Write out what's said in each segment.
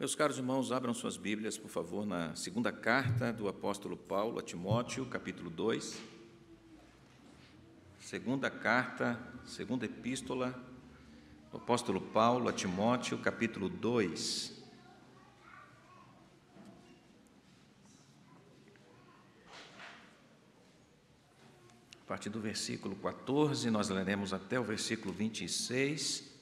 Meus caros irmãos, abram suas Bíblias, por favor, na segunda carta do apóstolo Paulo a Timóteo, capítulo 2. Segunda carta, segunda epístola do apóstolo Paulo a Timóteo, capítulo 2. A partir do versículo 14, nós leremos até o versículo 26,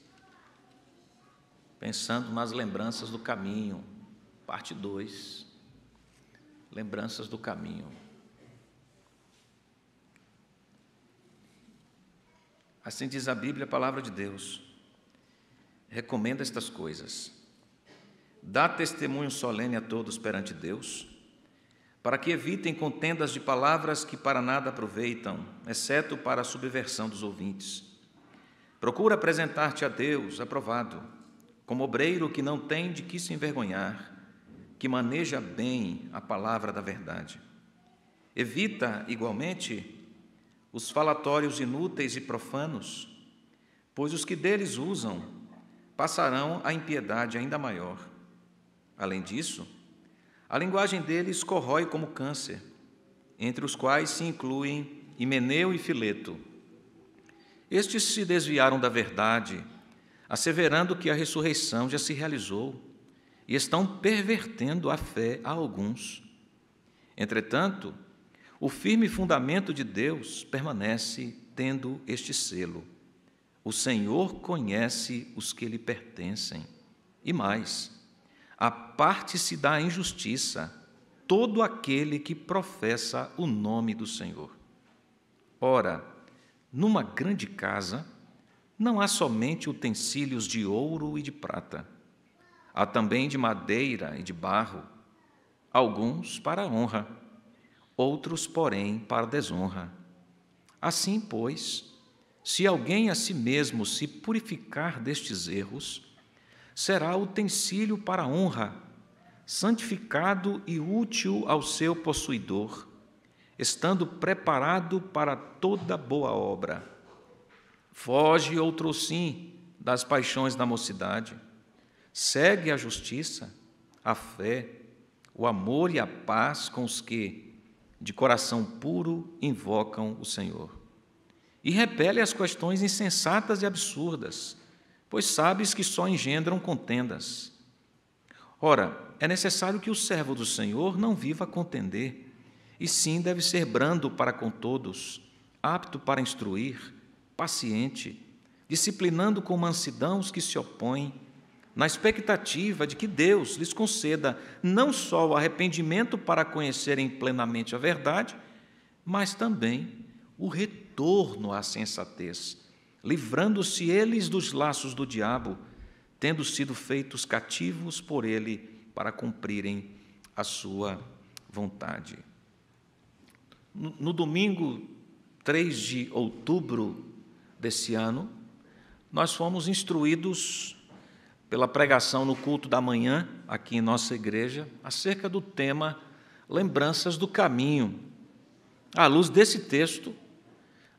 pensando nas lembranças do caminho, parte 2, lembranças do caminho. Assim diz a Bíblia, a palavra de Deus, recomenda estas coisas, dá testemunho solene a todos perante Deus, para que evitem contendas de palavras que para nada aproveitam, exceto para a subversão dos ouvintes. Procura apresentar-te a Deus aprovado, como obreiro que não tem de que se envergonhar, que maneja bem a palavra da verdade. Evita, igualmente, os falatórios inúteis e profanos, pois os que deles usam passarão a impiedade ainda maior. Além disso, a linguagem deles corrói como câncer, entre os quais se incluem Himeneu e Fileto. Estes se desviaram da verdade, asseverando que a ressurreição já se realizou, e estão pervertendo a fé a alguns. Entretanto, o firme fundamento de Deus permanece tendo este selo: o Senhor conhece os que lhe pertencem. E mais, aparte-se da injustiça todo aquele que professa o nome do Senhor. Ora, numa grande casa não há somente utensílios de ouro e de prata, há também de madeira e de barro, alguns para a honra, outros, porém, para a desonra. Assim, pois, se alguém a si mesmo se purificar destes erros, será utensílio para a honra, santificado e útil ao seu possuidor, estando preparado para toda boa obra. Foge outrossim das paixões da mocidade, segue a justiça, a fé, o amor e a paz com os que, de coração puro, invocam o Senhor. E repele as questões insensatas e absurdas, pois sabes que só engendram contendas. Ora, é necessário que o servo do Senhor não viva a contender, e sim deve ser brando para com todos, apto para instruir, paciente, disciplinando com mansidão os que se opõem, na expectativa de que Deus lhes conceda não só o arrependimento para conhecerem plenamente a verdade, mas também o retorno à sensatez, livrando-se eles dos laços do diabo, tendo sido feitos cativos por ele para cumprirem a sua vontade. No domingo 3 de outubro desse ano, nós fomos instruídos pela pregação no culto da manhã, aqui em nossa igreja, acerca do tema Lembranças do Caminho. À luz desse texto,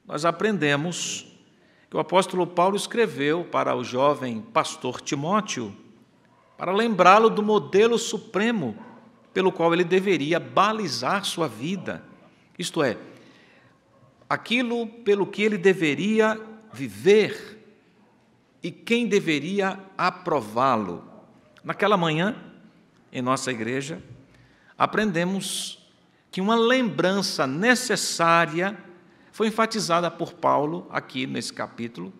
nós aprendemos que o apóstolo Paulo escreveu para o jovem pastor Timóteo para lembrá-lo do modelo supremo pelo qual ele deveria balizar sua vida, isto é, aquilo pelo que ele deveria viver e quem deveria aprová-lo. Naquela manhã, em nossa igreja, aprendemos que uma lembrança necessária foi enfatizada por Paulo aqui nesse capítulo,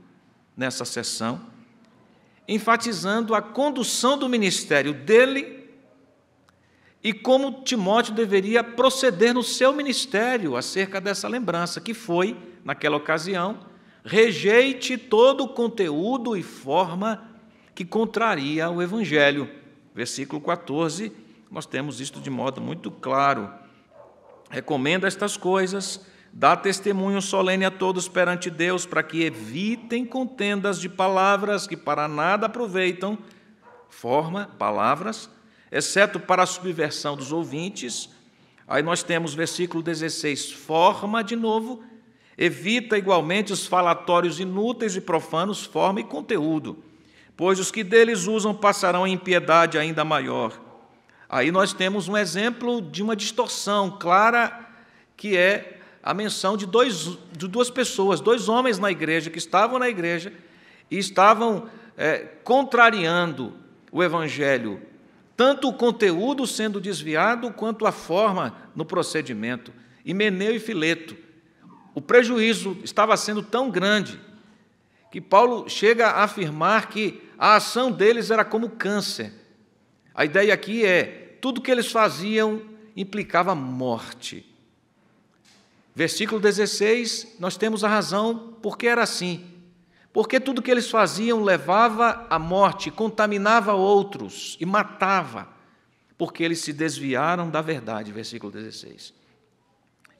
nessa sessão, enfatizando a condução do ministério dele e como Timóteo deveria proceder no seu ministério acerca dessa lembrança, que foi, naquela ocasião, rejeite todo o conteúdo e forma que contraria o Evangelho. Versículo 14, nós temos isto de modo muito claro. Recomenda estas coisas, dá testemunho solene a todos perante Deus, para que evitem contendas de palavras que para nada aproveitam, palavras, exceto para a subversão dos ouvintes. Aí nós temos versículo 16, forma de novo, evita igualmente os falatórios inúteis e profanos, forma e conteúdo, pois os que deles usam passarão em impiedade ainda maior. Aí nós temos um exemplo de uma distorção clara, que é a menção de duas pessoas, dois homens na igreja, que estavam na igreja e estavam contrariando o Evangelho, tanto o conteúdo sendo desviado, quanto a forma no procedimento. Himeneu e Fileto. O prejuízo estava sendo tão grande que Paulo chega a afirmar que a ação deles era como câncer. A ideia aqui é, tudo que eles faziam implicava morte. Versículo 16, nós temos a razão porque era assim. Porque tudo que eles faziam levava à morte, contaminava outros e matava, porque eles se desviaram da verdade, versículo 16.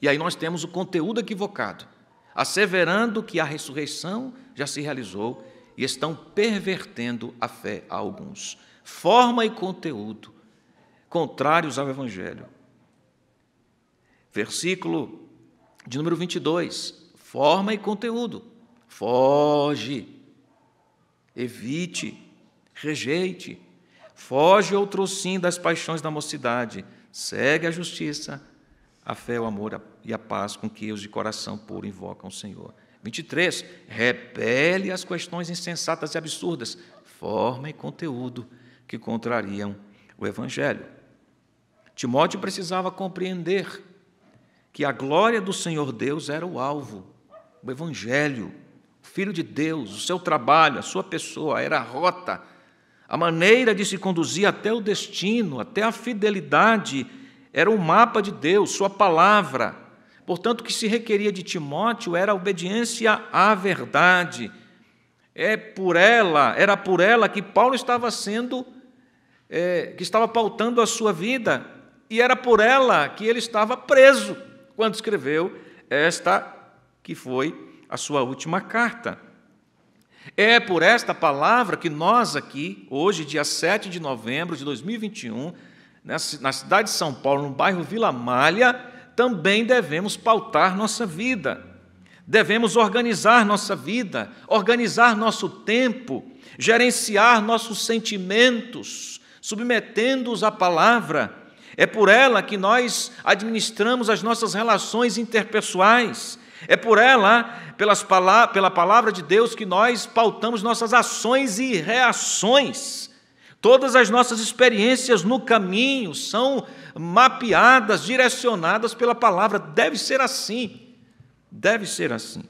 E aí nós temos o conteúdo equivocado, asseverando que a ressurreição já se realizou e estão pervertendo a fé a alguns. Forma e conteúdo contrários ao Evangelho. Versículo de número 22, forma e conteúdo. Foge, evite, rejeite, foge outrossim das paixões da mocidade, segue a justiça, a fé, o amor e a paz com que os de coração puro invocam o Senhor. 23, repele as questões insensatas e absurdas, forma e conteúdo que contrariam o Evangelho. Timóteo precisava compreender que a glória do Senhor Deus era o alvo, o Evangelho, o Filho de Deus, o seu trabalho, a sua pessoa, era a rota, a maneira de se conduzir até o destino, até a fidelidade, era o mapa de Deus, sua palavra. Portanto, o que se requeria de Timóteo era a obediência à verdade. Era por ela que Paulo estava que estava pautando a sua vida, e era por ela que ele estava preso quando escreveu esta que foi a sua última carta. É por esta palavra que nós aqui, hoje, dia 7 de novembro de 2021, na cidade de São Paulo, no bairro Vila Malha, também devemos pautar nossa vida. Devemos organizar nossa vida, organizar nosso tempo, gerenciar nossos sentimentos, submetendo-os à palavra. É por ela que nós administramos as nossas relações interpessoais. É por ela, pela palavra de Deus, que nós pautamos nossas ações e reações. Todas as nossas experiências no caminho são mapeadas, direcionadas pela palavra. Deve ser assim. Deve ser assim.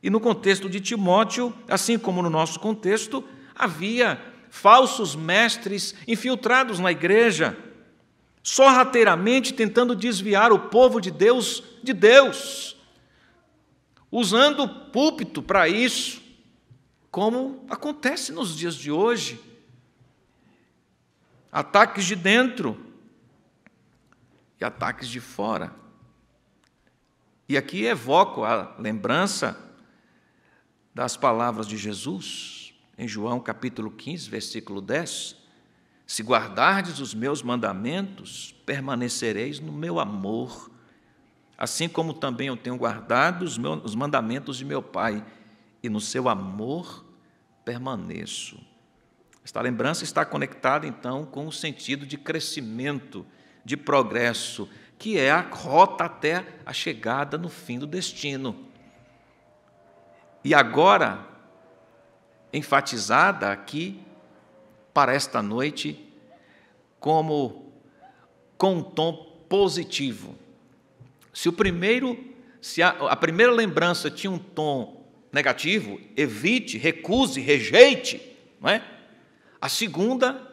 E no contexto de Timóteo, assim como no nosso contexto, havia falsos mestres infiltrados na igreja, sorrateiramente tentando desviar o povo de Deus, usando o púlpito para isso, como acontece nos dias de hoje. Ataques de dentro e ataques de fora. E aqui evoco a lembrança das palavras de Jesus, em João capítulo 15, versículo 10. Se guardardes os meus mandamentos, permanecereis no meu amor, assim como também eu tenho guardado os mandamentos de meu Pai, e no seu amor permaneço. Esta lembrança está conectada, então, com o sentido de crescimento, de progresso, que é a rota até a chegada no fim do destino. E agora, enfatizada aqui, para esta noite, com um tom positivo. Se a primeira lembrança tinha um tom negativo, evite, recuse, rejeite, não é? A segunda,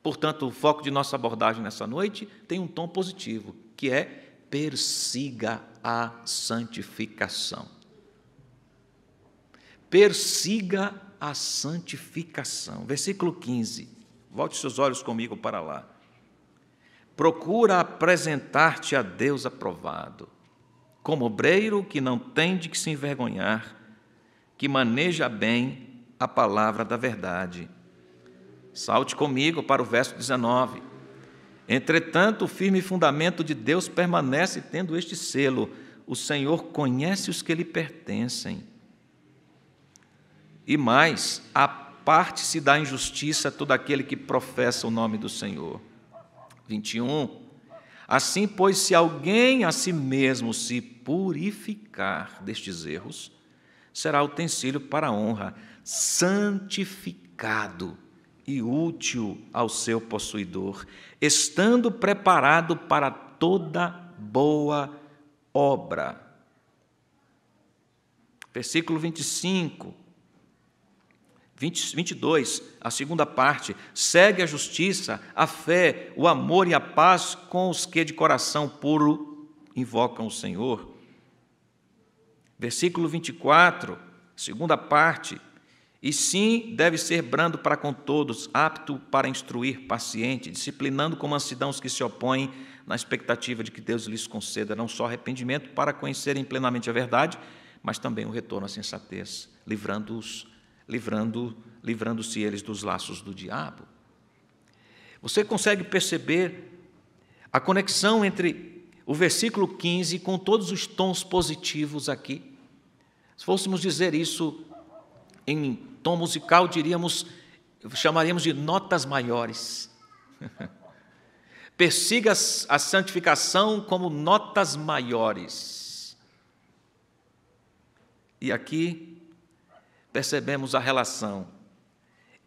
portanto, o foco de nossa abordagem nessa noite, tem um tom positivo, que é persiga a santificação. Persiga a santificação. Versículo 15. Volte seus olhos comigo para lá. Procura apresentar-te a Deus aprovado, como obreiro que não tem de que se envergonhar, que maneja bem a palavra da verdade. Salte comigo para o verso 19. Entretanto, o firme fundamento de Deus permanece tendo este selo: o Senhor conhece os que lhe pertencem. E mais, a aparte-se da injustiça todo aquele que professa o nome do Senhor. 21. Assim, pois, se alguém a si mesmo se purificar destes erros, será utensílio para a honra, santificado e útil ao seu possuidor, estando preparado para toda boa obra. Versículo 25, 22, a segunda parte, segue a justiça, a fé, o amor e a paz com os que de coração puro invocam o Senhor. Versículo 24, segunda parte, e sim deve ser brando para com todos, apto para instruir, paciente, disciplinando com mansidão os que se opõem, na expectativa de que Deus lhes conceda não só arrependimento para conhecerem plenamente a verdade, mas também o retorno à sensatez, livrando-se eles dos laços do diabo. Você consegue perceber a conexão entre o versículo 15 com todos os tons positivos aqui? Se fôssemos dizer isso em tom musical, chamaríamos de notas maiores. Persiga a santificação como notas maiores. E aqui percebemos a relação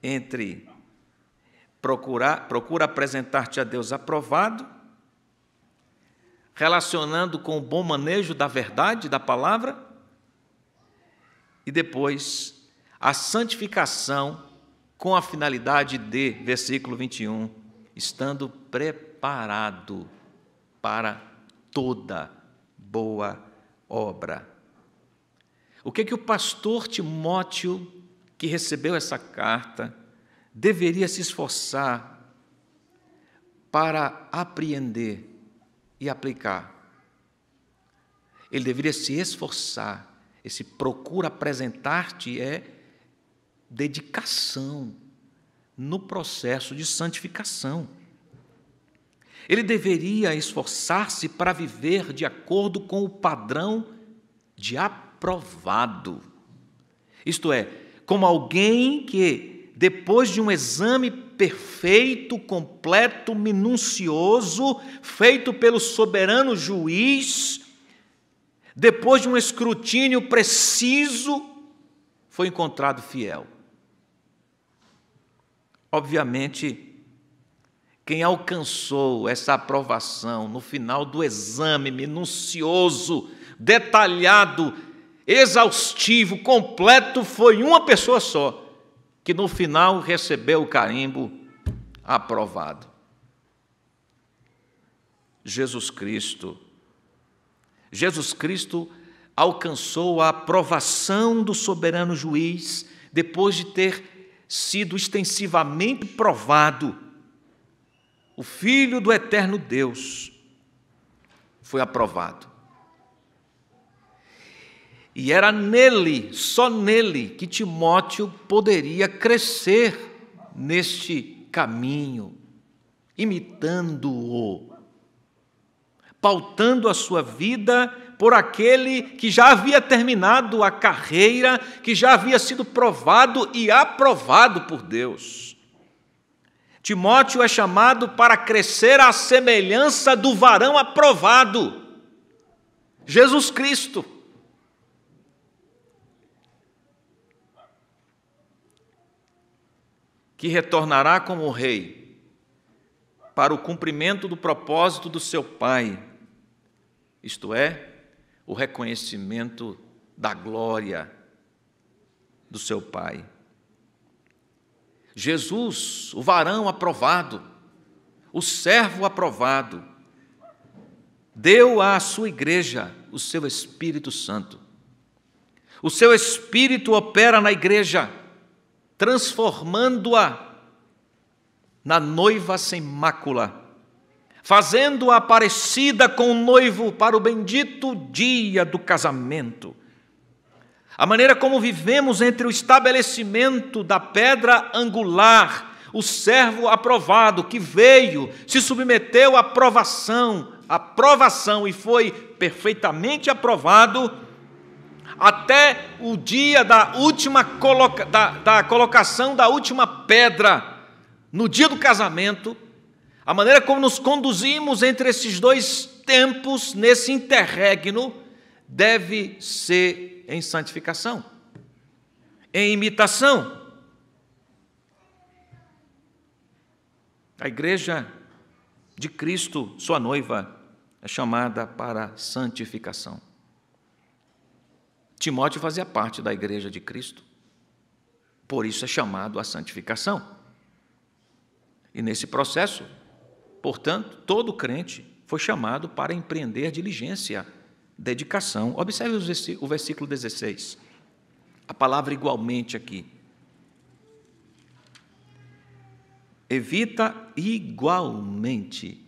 entre procura apresentar-te a Deus aprovado, relacionando com o bom manejo da verdade, da palavra, e depois a santificação com a finalidade de, versículo 21, estando preparado para toda boa obra. O que o pastor Timóteo, que recebeu essa carta, deveria se esforçar para apreender e aplicar? Ele deveria se esforçar. Esse procura apresentar-te é dedicação no processo de santificação. Ele deveria esforçar-se para viver de acordo com o padrão de aprovado. Isto é, como alguém que, depois de um exame perfeito, completo, minucioso, feito pelo soberano juiz, depois de um escrutínio preciso, foi encontrado fiel. Obviamente, quem alcançou essa aprovação no final do exame minucioso, detalhado, exaustivo, completo, foi uma pessoa só, que no final recebeu o carimbo aprovado. Jesus Cristo. Jesus Cristo alcançou a aprovação do soberano juiz depois de ter sido extensivamente provado. O Filho do eterno Deus foi aprovado. E era nele, só nele, que Timóteo poderia crescer neste caminho, imitando-o, pautando a sua vida por aquele que já havia terminado a carreira, que já havia sido provado e aprovado por Deus. Timóteo é chamado para crescer à semelhança do varão aprovado, Jesus Cristo. Que retornará como rei para o cumprimento do propósito do seu Pai, isto é, o reconhecimento da glória do seu Pai. Jesus, o varão aprovado, o servo aprovado, deu à sua igreja o seu Espírito Santo. O seu Espírito opera na igreja, transformando-a na noiva sem mácula, fazendo-a parecida com o noivo para o bendito dia do casamento. A maneira como vivemos entre o estabelecimento da pedra angular, o servo aprovado que veio, se submeteu à aprovação e foi perfeitamente aprovado, até o dia da última da colocação da última pedra, no dia do casamento, a maneira como nos conduzimos entre esses dois tempos, nesse interregno, deve ser em santificação, em imitação. A igreja de Cristo, sua noiva, é chamada para santificação. Timóteo fazia parte da igreja de Cristo, por isso é chamado à santificação. E nesse processo, portanto, todo crente foi chamado para empreender diligência, dedicação. Observe o versículo 16. A palavra igualmente aqui. Evita igualmente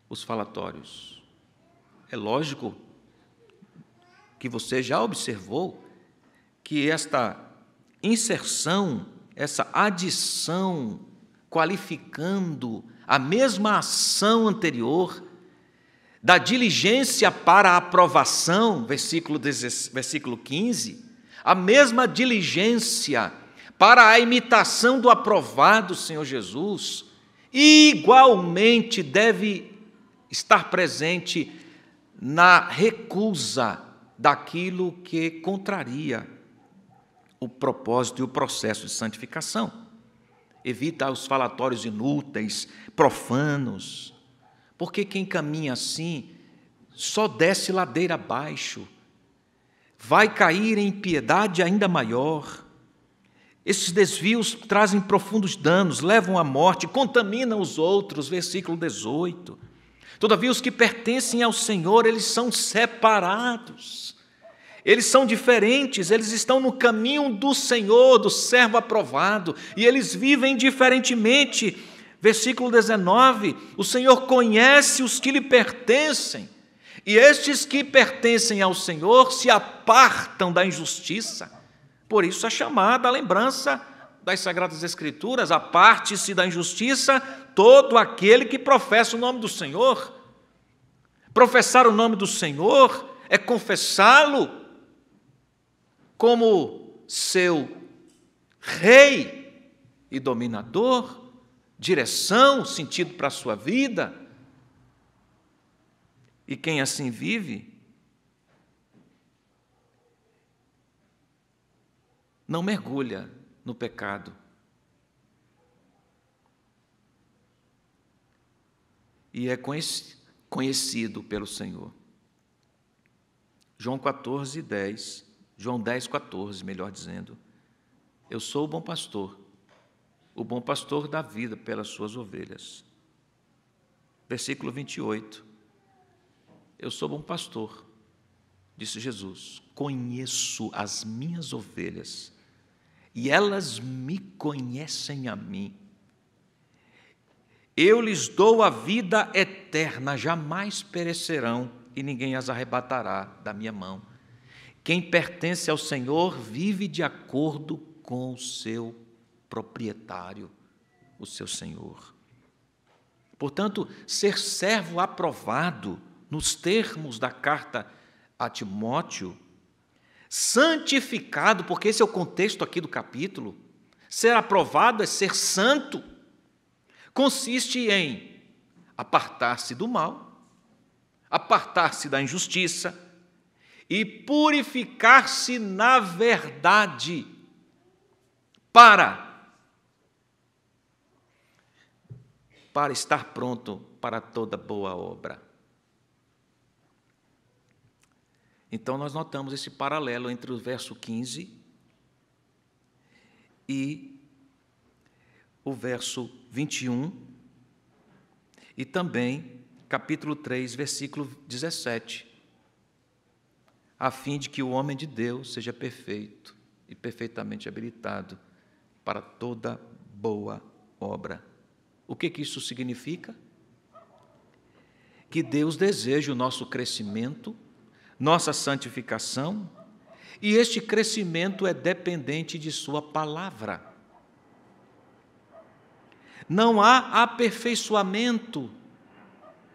os falatórios. É lógico que você já observou que esta inserção, essa adição, qualificando a mesma ação anterior, da diligência para a aprovação, versículo 15, a mesma diligência para a imitação do aprovado Senhor Jesus, igualmente deve estar presente na recusa daquilo que contraria o propósito e o processo de santificação. Evita os falatórios inúteis, profanos, porque quem caminha assim só desce ladeira abaixo, vai cair em impiedade ainda maior. Esses desvios trazem profundos danos, levam à morte, contaminam os outros, versículo 18. Todavia, os que pertencem ao Senhor, eles são separados, eles são diferentes, eles estão no caminho do Senhor, do servo aprovado, e eles vivem diferentemente. Versículo 19, o Senhor conhece os que lhe pertencem, e estes que pertencem ao Senhor se apartam da injustiça. Por isso é chamada a lembrança das Sagradas Escrituras: aparte-se da injustiça todo aquele que professa o nome do Senhor. Professar o nome do Senhor é confessá-lo como seu rei e dominador, direção, sentido para a sua vida. E quem assim vive não mergulha no pecado. E é conhecido pelo Senhor. João 10, 14, melhor dizendo. Eu sou o bom pastor dá vida pelas suas ovelhas. Versículo 28. Eu sou bom pastor, disse Jesus, conheço as minhas ovelhas, e elas me conhecem a mim. Eu lhes dou a vida eterna, jamais perecerão, e ninguém as arrebatará da minha mão. Quem pertence ao Senhor vive de acordo com o seu proprietário, o seu Senhor. Portanto, ser servo aprovado, nos termos da carta a Timóteo, santificado, porque esse é o contexto aqui do capítulo, ser aprovado é ser santo, consiste em apartar-se do mal, apartar-se da injustiça e purificar-se na verdade para estar pronto para toda boa obra. Então, nós notamos esse paralelo entre o verso 15 e o verso 21, e também capítulo 3, versículo 17, a fim de que o homem de Deus seja perfeito e perfeitamente habilitado para toda boa obra. O que isso significa? Que Deus deseja o nosso crescimento, nossa santificação, e este crescimento é dependente de sua palavra. Não há aperfeiçoamento,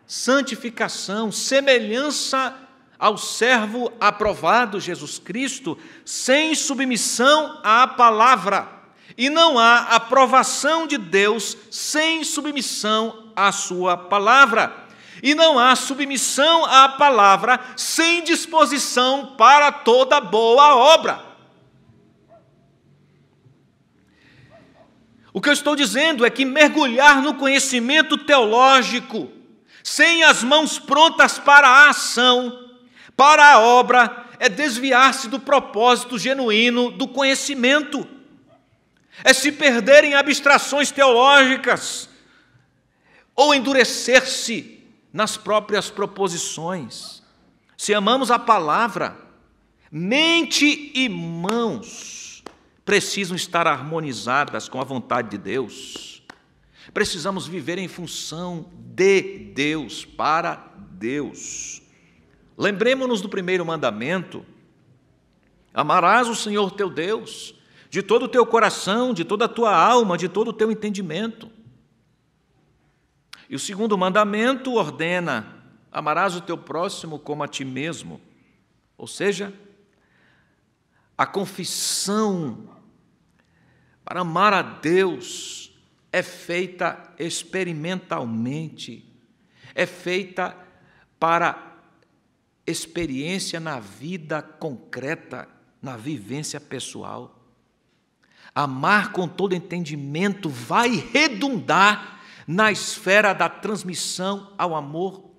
santificação, semelhança ao servo aprovado Jesus Cristo sem submissão à palavra. E não há aprovação de Deus sem submissão à sua palavra. E não há submissão à palavra sem disposição para toda boa obra. O que eu estou dizendo é que mergulhar no conhecimento teológico, sem as mãos prontas para a ação, para a obra, é desviar-se do propósito genuíno do conhecimento. É se perder em abstrações teológicas, ou endurecer-se nas próprias proposições. Se amamos a palavra, mente e mãos precisam estar harmonizadas com a vontade de Deus. Precisamos viver em função de Deus, para Deus. Lembremos-nos do primeiro mandamento: amarás o Senhor teu Deus de todo o teu coração, de toda a tua alma, de todo o teu entendimento. E o segundo mandamento ordena: amarás o teu próximo como a ti mesmo. Ou seja, a confissão para amar a Deus é feita experimentalmente, é feita para experiência na vida concreta, na vivência pessoal. Amar com todo entendimento vai redundar na esfera da transmissão ao amor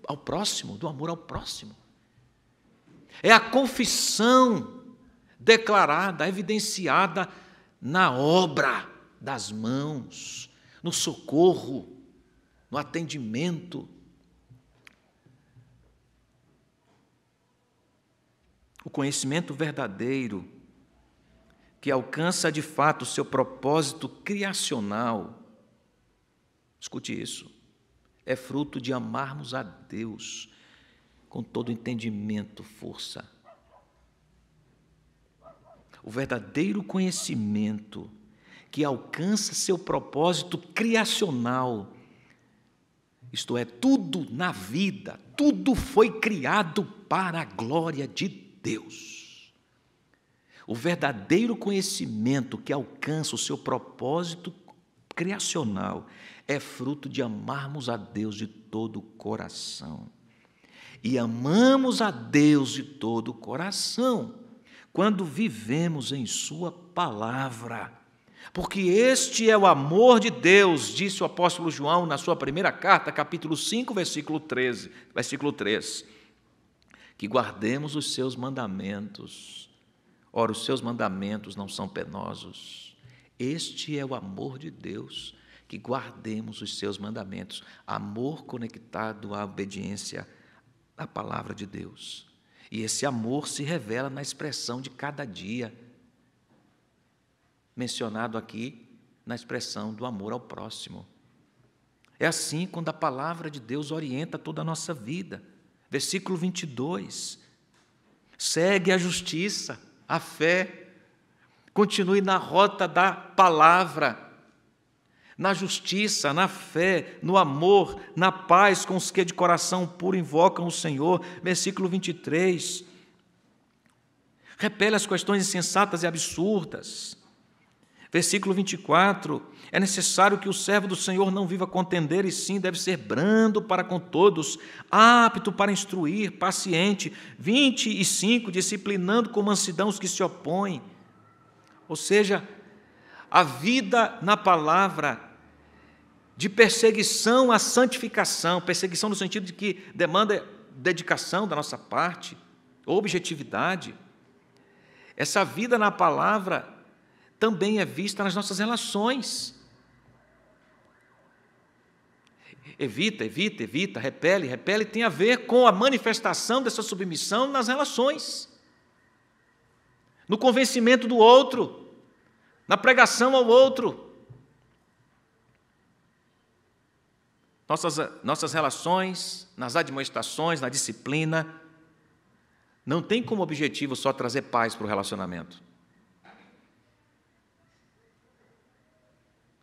ao próximo, do amor ao próximo. É a confissão declarada, evidenciada na obra das mãos, no socorro, no atendimento. O conhecimento verdadeiro, que alcança de fato o seu propósito criacional, escute isso, é fruto de amarmos a Deus com todo entendimento, força. O verdadeiro conhecimento que alcança seu propósito criacional, isto é, tudo na vida, tudo foi criado para a glória de Deus. O verdadeiro conhecimento que alcança o seu propósito criacional é fruto de amarmos a Deus de todo o coração. E amamos a Deus de todo o coração quando vivemos em sua palavra. Porque este é o amor de Deus, disse o apóstolo João na sua primeira carta, capítulo 5, versículo 3, que guardemos os seus mandamentos. Ora, os seus mandamentos não são penosos. Este é o amor de Deus, que guardemos os seus mandamentos. Amor conectado à obediência à palavra de Deus. E esse amor se revela na expressão de cada dia, mencionado aqui na expressão do amor ao próximo. É assim quando a palavra de Deus orienta toda a nossa vida. Versículo 22. Segue a justiça, a fé, continue na rota da palavra, na justiça, na fé, no amor, na paz com os que de coração puro invocam o Senhor. Versículo 23. Repele as questões insensatas e absurdas. Versículo 24, é necessário que o servo do Senhor não viva contender, e sim deve ser brando para com todos, apto para instruir, paciente. 25, disciplinando com mansidão os que se opõem. Ou seja, a vida na palavra de perseguição à santificação, perseguição no sentido de que demanda dedicação da nossa parte, objetividade. Essa vida na palavra também é vista nas nossas relações. Evita, repele, tem a ver com a manifestação dessa submissão nas relações, no convencimento do outro, na pregação ao outro. Nossas relações, nas admoestações, na disciplina, não tem como objetivo só trazer paz para o relacionamento.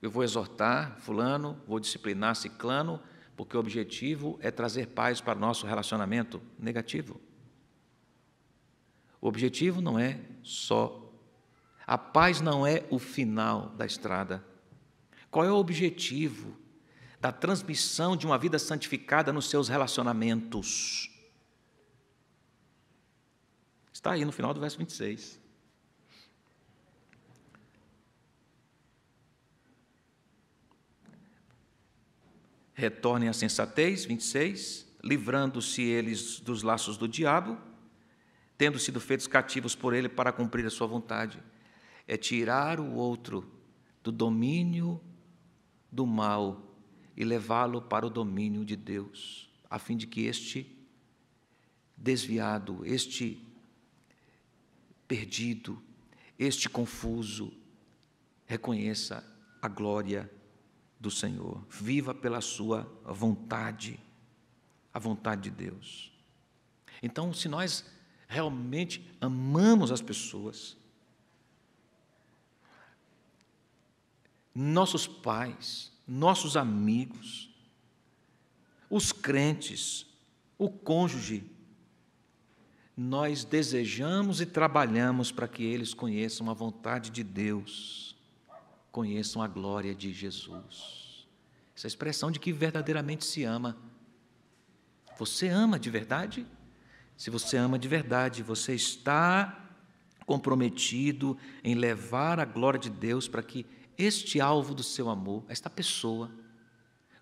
Eu vou exortar fulano, vou disciplinar ciclano, porque o objetivo é trazer paz para o nosso relacionamento. Negativo. O objetivo não é só. A paz não é o final da estrada. Qual é o objetivo da transmissão de uma vida santificada nos seus relacionamentos? Está aí no final do verso 26. Retornem à sensatez, 26, livrando-se eles dos laços do diabo, tendo sido feitos cativos por ele para cumprir a sua vontade. É tirar o outro do domínio do mal e levá-lo para o domínio de Deus, a fim de que este desviado, este perdido, este confuso, reconheça a glória do Senhor, viva pela sua vontade, a vontade de Deus. Então, se nós realmente amamos as pessoas, nossos pais, nossos amigos, os crentes, o cônjuge, nós desejamos e trabalhamos para que eles conheçam a vontade de Deus, conheçam a glória de Jesus. Essa é a expressão de que verdadeiramente se ama. Você ama de verdade? Se você ama de verdade, você está comprometido em levar a glória de Deus para que este alvo do seu amor, esta pessoa,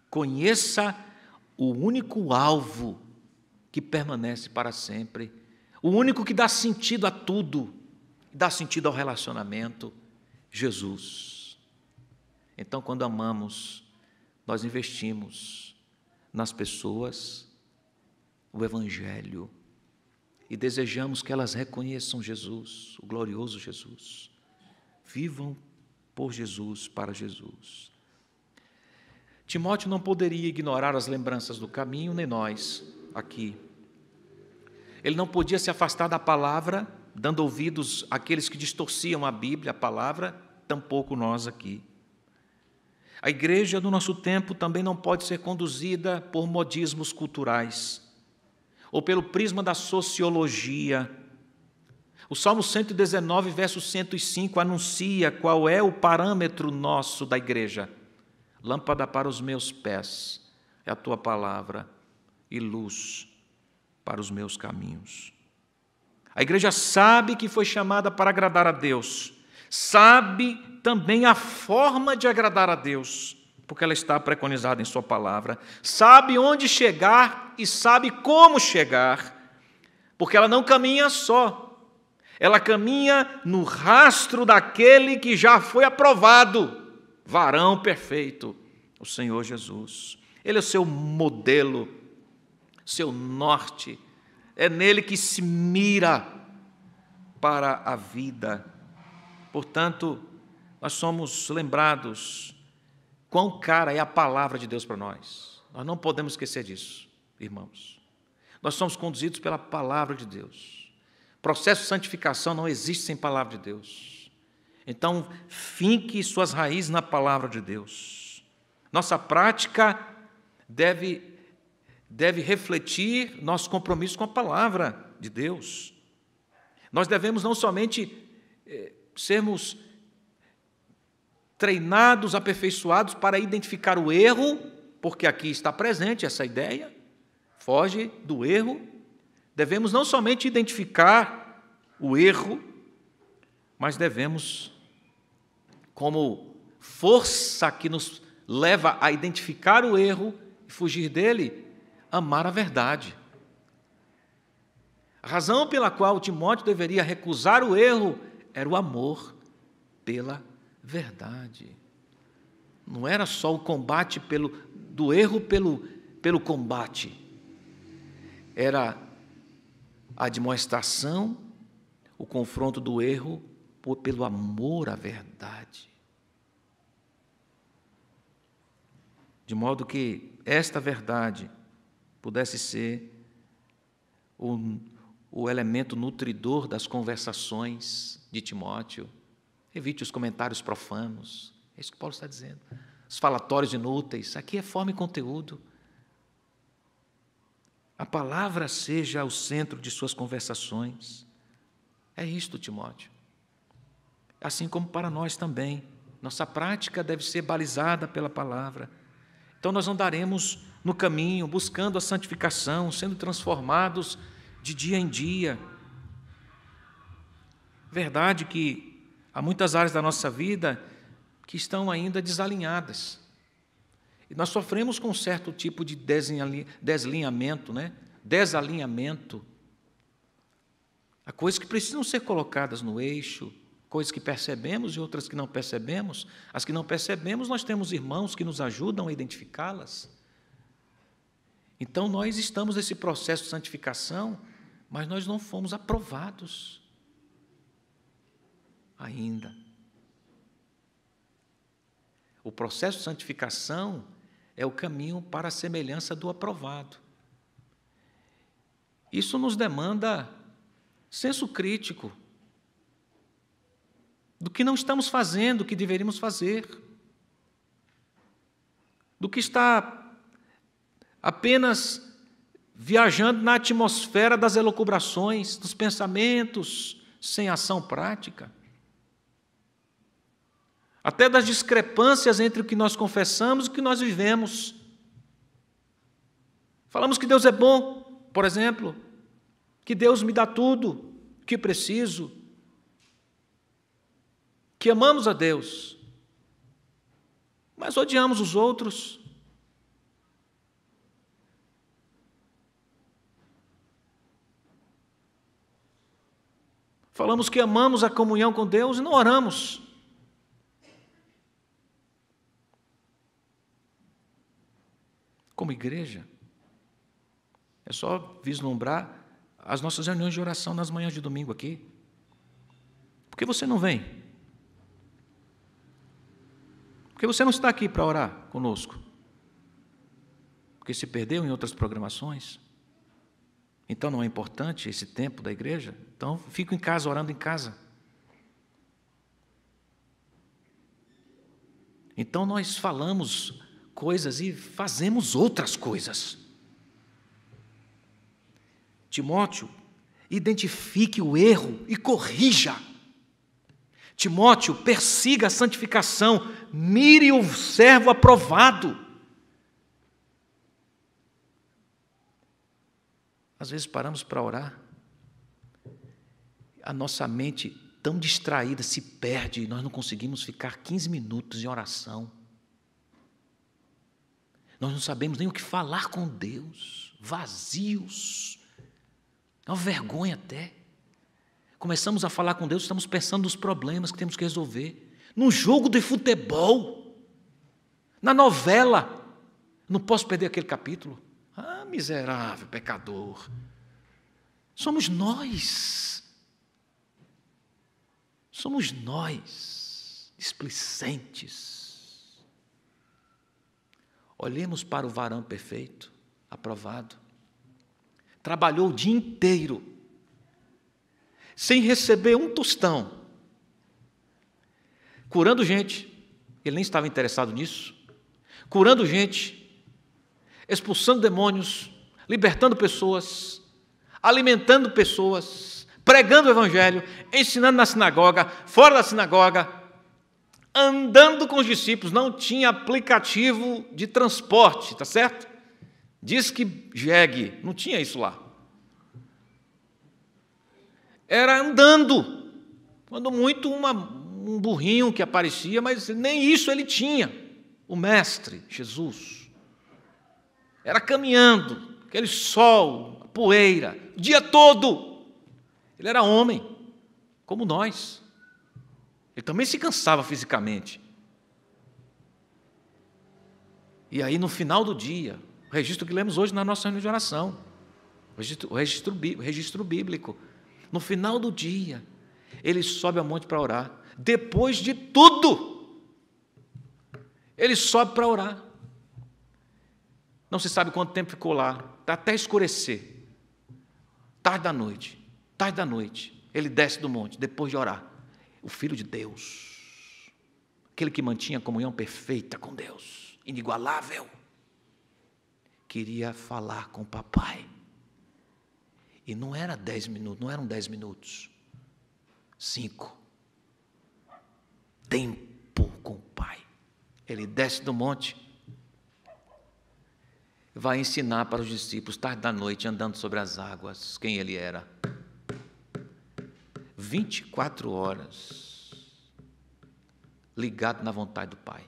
conheça o único alvo que permanece para sempre, o único que dá sentido a tudo, dá sentido ao relacionamento, Jesus. Então, quando amamos, nós investimos nas pessoas o Evangelho e desejamos que elas reconheçam Jesus, o glorioso Jesus. Vivam por Jesus, para Jesus. Timóteo não poderia ignorar as lembranças do caminho, nem nós aqui. Ele não podia se afastar da palavra, dando ouvidos àqueles que distorciam a Bíblia, a palavra, tampouco nós aqui. A igreja do nosso tempo também não pode ser conduzida por modismos culturais, ou pelo prisma da sociologia. O Salmo 119, verso 105, anuncia qual é o parâmetro nosso da igreja. Lâmpada para os meus pés é a tua palavra e luz para os meus caminhos. A igreja sabe que foi chamada para agradar a Deus, sabe também a forma de agradar a Deus, porque ela está preconizada em sua palavra, sabe onde chegar e sabe como chegar, porque ela não caminha só. Ela caminha no rastro daquele que já foi aprovado, varão perfeito, o Senhor Jesus. Ele é o seu modelo, seu norte, é nele que se mira para a vida. Portanto, nós somos lembrados quão cara é a palavra de Deus para nós. Nós não podemos esquecer disso, irmãos. Nós somos conduzidos pela palavra de Deus. Processo de santificação não existe sem palavra de Deus. Então, finque suas raízes na palavra de Deus. Nossa prática deve refletir nosso compromisso com a palavra de Deus. Nós devemos não somente sermos treinados, aperfeiçoados para identificar o erro, porque aqui está presente essa ideia, foge do erro. Devemos não somente identificar o erro, mas devemos, como força que nos leva a identificar o erro e fugir dele, amar a verdade. A razão pela qual Timóteo deveria recusar o erro era o amor pela verdade. Não era só o combate do erro pelo combate. Era a admoestação, o confronto do erro pelo amor à verdade. De modo que esta verdade pudesse ser o elemento nutridor das conversações de Timóteo. Evite os comentários profanos. É isso que Paulo está dizendo. Os falatórios inúteis. Aqui é forma e conteúdo. A palavra seja o centro de suas conversações. É isto, Timóteo. Assim como para nós também. Nossa prática deve ser balizada pela palavra. Então nós andaremos no caminho, buscando a santificação, sendo transformados de dia em dia. Verdade que há muitas áreas da nossa vida que estão ainda desalinhadas. E nós sofremos com um certo tipo de desalinhamento. Há coisas que precisam ser colocadas no eixo, coisas que percebemos e outras que não percebemos. As que não percebemos, nós temos irmãos que nos ajudam a identificá-las. Então, nós estamos nesse processo de santificação, mas nós não fomos aprovados ainda. O processo de santificação é o caminho para a semelhança do aprovado. Isso nos demanda senso crítico do que não estamos fazendo, o que deveríamos fazer, do que está apenas viajando na atmosfera das elucubrações, dos pensamentos, sem ação prática, até das discrepâncias entre o que nós confessamos e o que nós vivemos. Falamos que Deus é bom, por exemplo, que Deus me dá tudo o que preciso, que amamos a Deus, mas odiamos os outros. Falamos que amamos a comunhão com Deus e não oramos. Como igreja, é só vislumbrar as nossas reuniões de oração nas manhãs de domingo aqui. Por que você não vem? Por que você não está aqui para orar conosco? Porque se perdeu em outras programações? Então não é importante esse tempo da igreja? Então fico em casa, orando em casa. Então nós falamos coisas e fazemos outras coisas. Timóteo, identifique o erro e corrija. Timóteo, persiga a santificação, mire o servo aprovado. Às vezes paramos para orar, a nossa mente tão distraída se perde e nós não conseguimos ficar 15 minutos em oração. Nós não sabemos nem o que falar com Deus, vazios, é uma vergonha até. Começamos a falar com Deus, estamos pensando nos problemas que temos que resolver. Num jogo de futebol, na novela, não posso perder aquele capítulo. Ah, miserável, pecador. Somos nós. Somos nós, displicentes. Olhemos para o varão perfeito, aprovado. Trabalhou o dia inteiro, sem receber um tostão, curando gente, ele nem estava interessado nisso, curando gente, expulsando demônios, libertando pessoas, alimentando pessoas, pregando o evangelho, ensinando na sinagoga, fora da sinagoga, andando com os discípulos, não tinha aplicativo de transporte, tá certo? Diz que jegue, não tinha isso lá. Era andando, quando muito um burrinho que aparecia, mas nem isso ele tinha, o mestre, Jesus. Era caminhando, aquele sol, a poeira, o dia todo. Ele era homem, como nós. Ele também se cansava fisicamente. E aí, no final do dia, o registro que lemos hoje na nossa reunião de oração, o registro bíblico, no final do dia, ele sobe ao monte para orar. Depois de tudo, ele sobe para orar. Não se sabe quanto tempo ficou lá, até escurecer. Tarde da noite, ele desce do monte, depois de orar. O Filho de Deus, aquele que mantinha a comunhão perfeita com Deus, inigualável, queria falar com o papai. E não era 10 minutos, não eram 10 minutos. 5. Tempo com o Pai. Ele desce do monte, vai ensinar para os discípulos, tarde da noite, andando sobre as águas, quem ele era. 24 horas, ligado na vontade do Pai.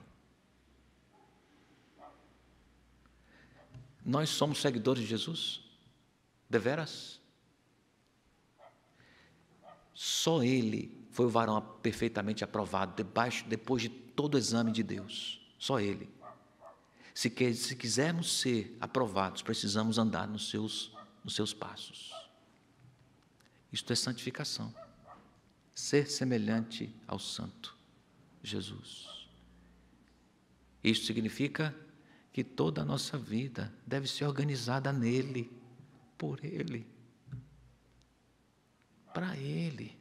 Nós somos seguidores de Jesus? Deveras? Só Ele foi o varão perfeitamente aprovado, depois de todo o exame de Deus. Só Ele. Se quisermos ser aprovados, precisamos andar nos seus passos. Isto é santificação. Ser semelhante ao Santo Jesus. Isto significa que toda a nossa vida deve ser organizada nele, por Ele, para Ele.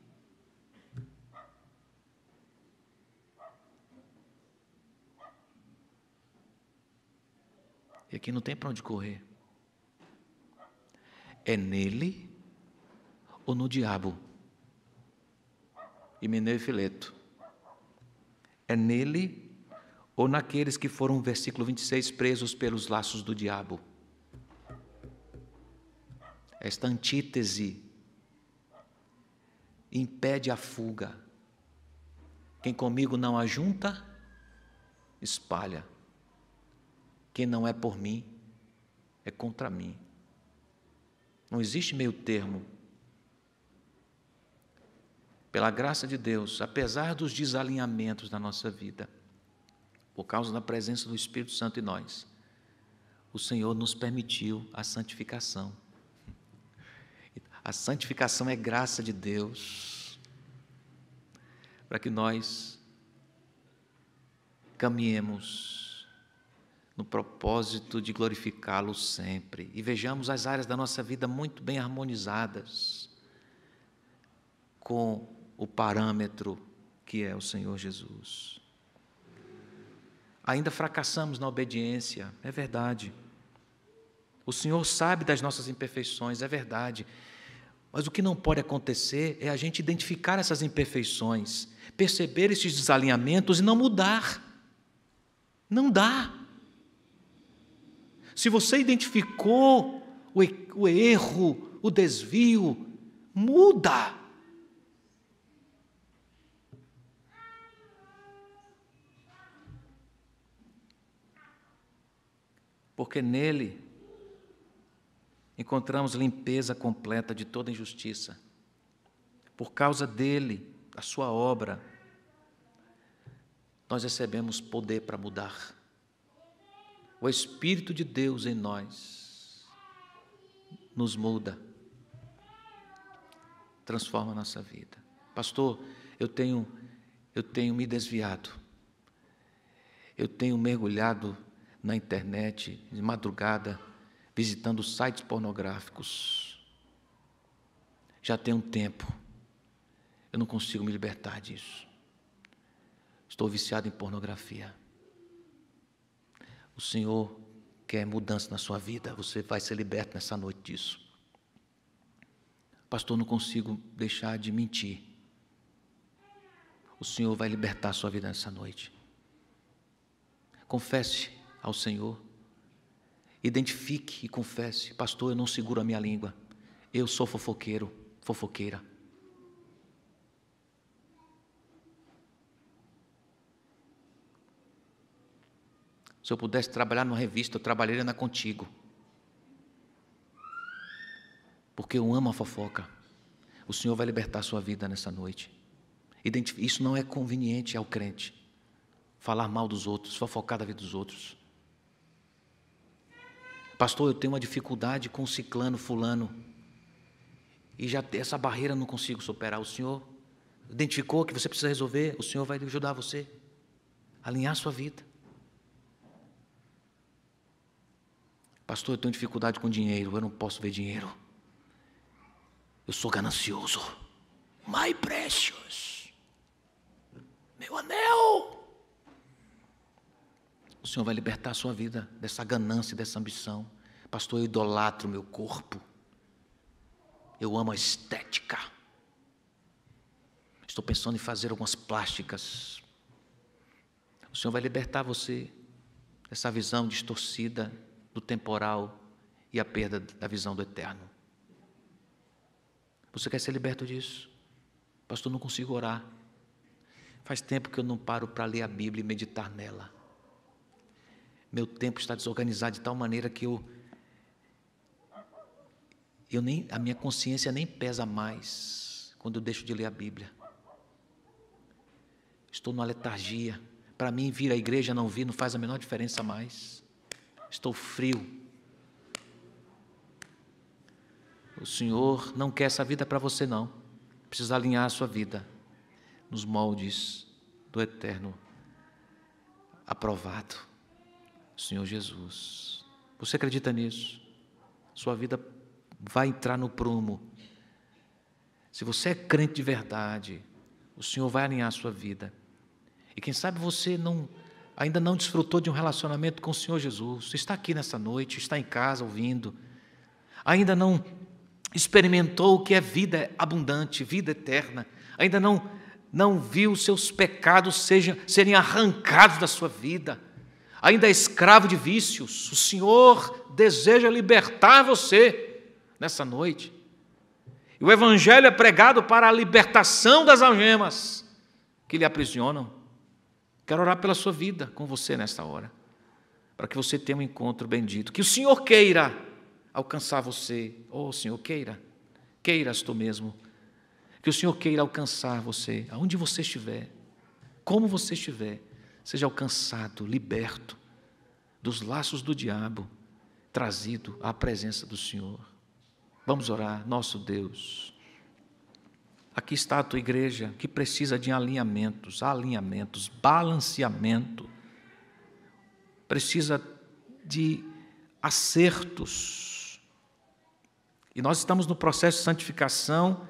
E aqui não tem para onde correr. É nele ou no diabo? Himeneu e Fileto. É nele ou naqueles que foram, versículo 26, presos pelos laços do diabo? Esta antítese impede a fuga. Quem comigo não ajunta, espalha. Quem não é por mim, é contra mim. Não existe meio termo. Pela graça de Deus, apesar dos desalinhamentos da nossa vida, por causa da presença do Espírito Santo em nós, o Senhor nos permitiu a santificação. A santificação é graça de Deus, para que nós caminhemos no propósito de glorificá-lo sempre e vejamos as áreas da nossa vida muito bem harmonizadas com o parâmetro que é o Senhor Jesus. Ainda fracassamos na obediência, é verdade. O Senhor sabe das nossas imperfeições, é verdade. Mas o que não pode acontecer é a gente identificar essas imperfeições, perceber esses desalinhamentos e não mudar. Não dá. Se você identificou o erro, o desvio, muda. Porque nele encontramos limpeza completa de toda injustiça. Por causa dele, a sua obra, nós recebemos poder para mudar. O Espírito de Deus em nós nos muda, transforma a nossa vida. Pastor, eu tenho me desviado, eu tenho mergulhado na internet, de madrugada, visitando sites pornográficos. Já tem um tempo, eu não consigo me libertar disso. Estou viciado em pornografia. O Senhor quer mudança na sua vida, você vai ser liberto nessa noite disso. Pastor, não consigo deixar de mentir. O Senhor vai libertar a sua vida nessa noite. Confesse ao Senhor. Identifique e confesse. Pastor, eu não seguro a minha língua. Eu sou fofoqueiro, fofoqueira. Se eu pudesse trabalhar numa revista, eu trabalharia na Contigo. Porque eu amo a fofoca. O Senhor vai libertar a sua vida nessa noite. Isso não é conveniente ao crente. Falar mal dos outros, fofocar da vida dos outros. Pastor, eu tenho uma dificuldade com ciclano, fulano. E já essa barreira eu não consigo superar. O Senhor identificou que você precisa resolver. O Senhor vai ajudar você a alinhar a sua vida. Pastor, eu tenho dificuldade com dinheiro. Eu não posso ver dinheiro. Eu sou ganancioso. My precious. Meu anel. O Senhor vai libertar a sua vida dessa ganância, dessa ambição. Pastor, eu idolatro o meu corpo. Eu amo a estética. Estou pensando em fazer algumas plásticas. O Senhor vai libertar você dessa visão distorcida do temporal e a perda da visão do eterno. Você quer ser liberto disso? Pastor, não consigo orar. Faz tempo que eu não paro para ler a Bíblia e meditar nela. Meu tempo está desorganizado de tal maneira que a minha consciência nem pesa mais quando eu deixo de ler a Bíblia. Estou numa letargia. Para mim, vir à igreja, não vir, não faz a menor diferença mais. Estou frio. O Senhor não quer essa vida para você, não. Precisa alinhar a sua vida nos moldes do eterno aprovado, Senhor Jesus. Você acredita nisso? Sua vida vai entrar no prumo. Se você é crente de verdade, o Senhor vai alinhar a sua vida. E quem sabe você ainda não desfrutou de um relacionamento com o Senhor Jesus. Você está aqui nessa noite, está em casa ouvindo. Ainda não experimentou o que é vida abundante, vida eterna. Ainda não viu seus pecados serem arrancados da sua vida. Ainda é escravo de vícios. O Senhor deseja libertar você nessa noite. E o Evangelho é pregado para a libertação das algemas que lhe aprisionam. Quero orar pela sua vida com você nesta hora, para que você tenha um encontro bendito. Que o Senhor queira alcançar você. Oh, Senhor, queiras tu mesmo. Que o Senhor queira alcançar você, aonde você estiver, como você estiver, seja alcançado, liberto dos laços do diabo, trazido à presença do Senhor. Vamos orar. Nosso Deus, aqui está a tua igreja que precisa de alinhamentos, balanceamento, precisa de acertos. E nós estamos no processo de santificação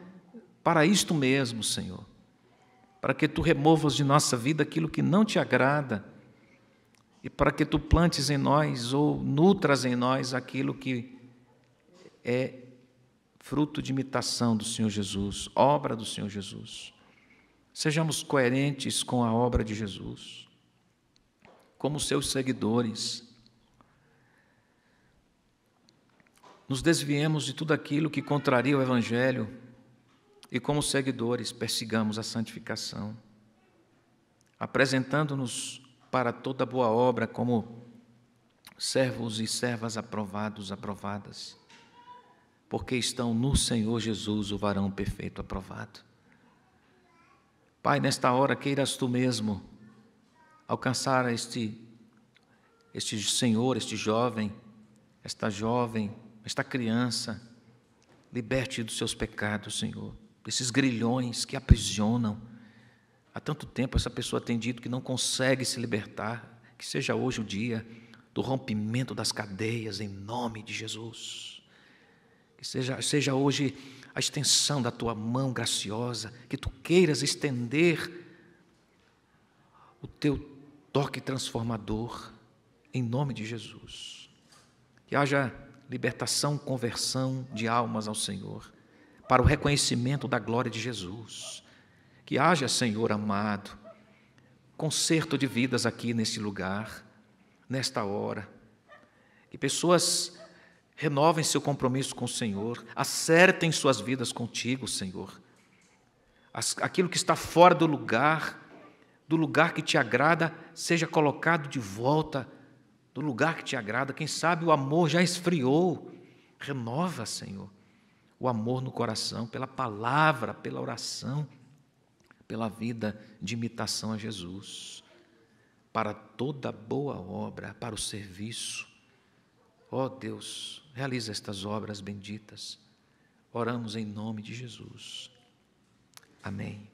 para isto mesmo, Senhor, para que tu removas de nossa vida aquilo que não te agrada e para que tu plantes em nós ou nutras em nós aquilo que é fruto de imitação do Senhor Jesus, obra do Senhor Jesus. Sejamos coerentes com a obra de Jesus, como seus seguidores. Nos desviemos de tudo aquilo que contraria o Evangelho e, como seguidores, persigamos a santificação, apresentando-nos para toda boa obra como servos e servas aprovados, aprovadas, porque estão no Senhor Jesus, o varão perfeito aprovado. Pai, nesta hora, queiras tu mesmo alcançar este senhor, este jovem, esta criança, liberte dos seus pecados, Senhor, desses grilhões que aprisionam. Há tanto tempo essa pessoa tem dito que não consegue se libertar, que seja hoje o dia do rompimento das cadeias, em nome de Jesus. Que seja hoje a extensão da tua mão graciosa, que tu queiras estender o teu toque transformador, em nome de Jesus. Que haja libertação, conversão de almas ao Senhor, para o reconhecimento da glória de Jesus. Que haja, Senhor amado, conserto de vidas aqui neste lugar, nesta hora. Que pessoas renovem seu compromisso com o Senhor, acertem suas vidas contigo, Senhor. Aquilo que está fora do lugar que te agrada, seja colocado de volta do lugar que te agrada. Quem sabe o amor já esfriou. Renova, Senhor, o amor no coração, pela palavra, pela oração, pela vida de imitação a Jesus, para toda boa obra, para o serviço. Ó Deus, realiza estas obras benditas. Oramos em nome de Jesus. Amém.